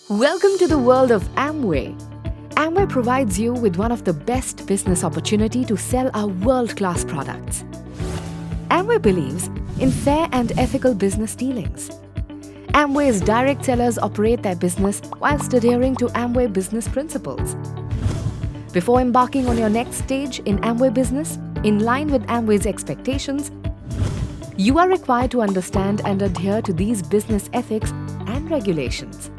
Welcome to the world of Amway. Amway provides you with one of the best business opportunity to sell our world-class products. Amway believes in fair and ethical business dealings. Amway's direct sellers operate their business whilst adhering to Amway business principles. Before embarking on your next stage in Amway business, in line with Amway's expectations, you are required to understand and adhere to these business ethics and regulations.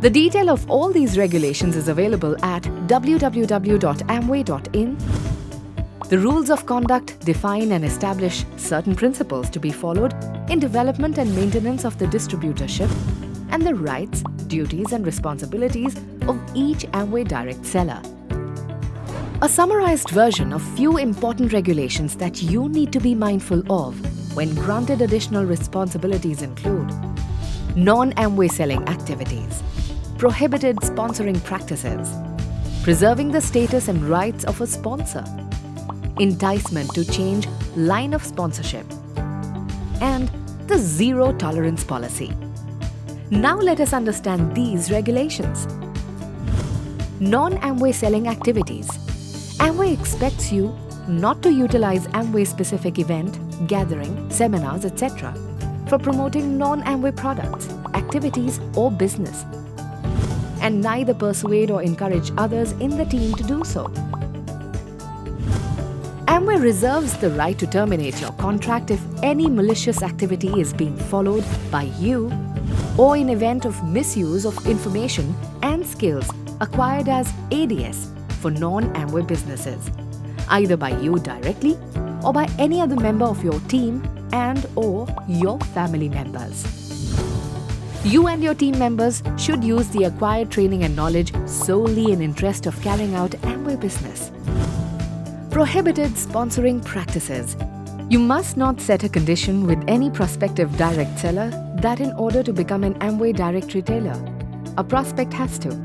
The detail of all these regulations is available at www.amway.in. The rules of conduct define and establish certain principles to be followed in development and maintenance of the distributorship and the rights, duties and responsibilities of each Amway direct seller. A summarized version of few important regulations that you need to be mindful of when granted additional responsibilities include non-Amway selling activities, prohibited sponsoring practices, preserving the status and rights of a sponsor, enticement to change line of sponsorship, and the zero tolerance policy. Now let us understand these regulations. Non-Amway selling activities. Amway expects you not to utilize Amway-specific event, gathering, seminars, etc. for promoting non-Amway products, activities or business, and neither persuade or encourage others in the team to do so. Amway reserves the right to terminate your contract if any malicious activity is being followed by you or in event of misuse of information and skills acquired as ADS for non-Amway businesses, either by you directly or by any other member of your team and/or your family members. You and your team members should use the acquired training and knowledge solely in interest of carrying out Amway business. Prohibited sponsoring practices. You must not set a condition with any prospective direct seller that in order to become an Amway direct retailer, a prospect has to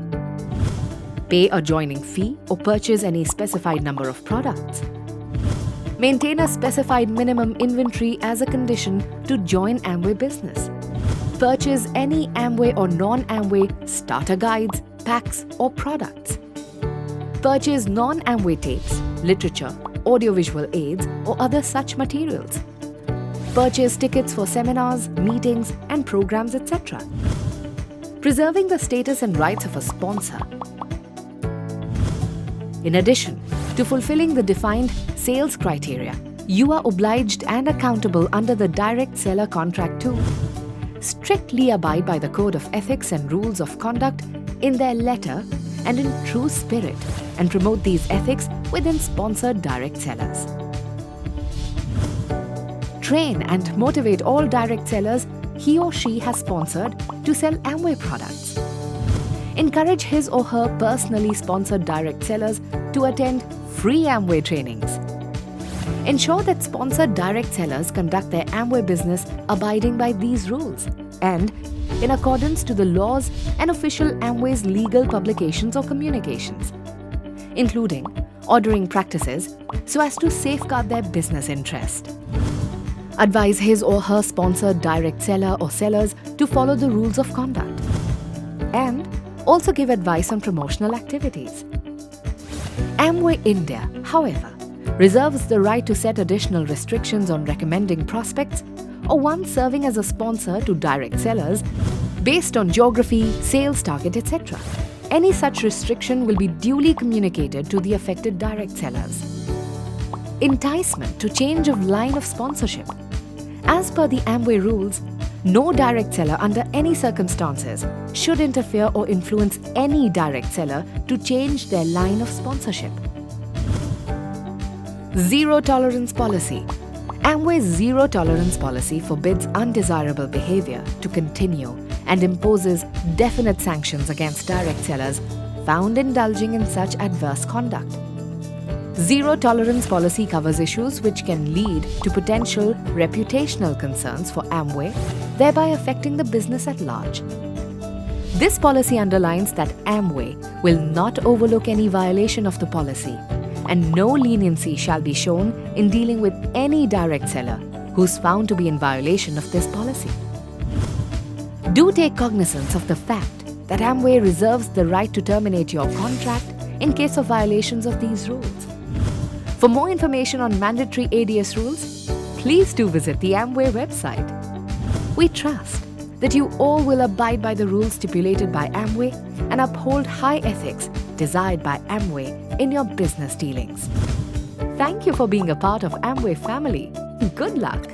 pay a joining fee or purchase any specified number of products, maintain a specified minimum inventory as a condition to join Amway business, purchase any Amway or non-Amway starter guides, packs or products, purchase non-Amway tapes, literature, audiovisual aids or other such materials, purchase tickets for seminars, meetings and programs, etc. Preserving the status and rights of a sponsor. In addition to fulfilling the defined sales criteria, you are obliged and accountable under the direct seller contract to strictly abide by the code of ethics and rules of conduct in their letter and in true spirit and promote these ethics within sponsored direct sellers. Train and motivate all direct sellers he or she has sponsored to sell Amway products. Encourage his or her personally sponsored direct sellers to attend free Amway trainings. Ensure that sponsored direct sellers conduct their Amway business abiding by these rules and in accordance to the laws and official Amway's legal publications or communications, including ordering practices so as to safeguard their business interest. Advise his or her sponsored direct seller or sellers to follow the rules of conduct and also give advice on promotional activities. Amway India, however, reserves the right to set additional restrictions on recommending prospects or one serving as a sponsor to direct sellers based on geography, sales target, etc. Any such restriction will be duly communicated to the affected direct sellers. Enticement to change of line of sponsorship. As per the Amway rules, no direct seller under any circumstances should interfere or influence any direct seller to change their line of sponsorship. Zero tolerance policy. Amway's zero tolerance policy forbids undesirable behavior to continue and imposes definite sanctions against direct sellers found indulging in such adverse conduct. Zero tolerance policy covers issues which can lead to potential reputational concerns for Amway, thereby affecting the business at large. This policy underlines that Amway will not overlook any violation of the policy, and no leniency shall be shown in dealing with any direct seller who's found to be in violation of this policy. Do take cognizance of the fact that Amway reserves the right to terminate your contract in case of violations of these rules. For more information on mandatory ADS rules, please do visit the Amway website. We trust that you all will abide by the rules stipulated by Amway and uphold high ethics desired by Amway in your business dealings. Thank you for being a part of Amway family. Good luck.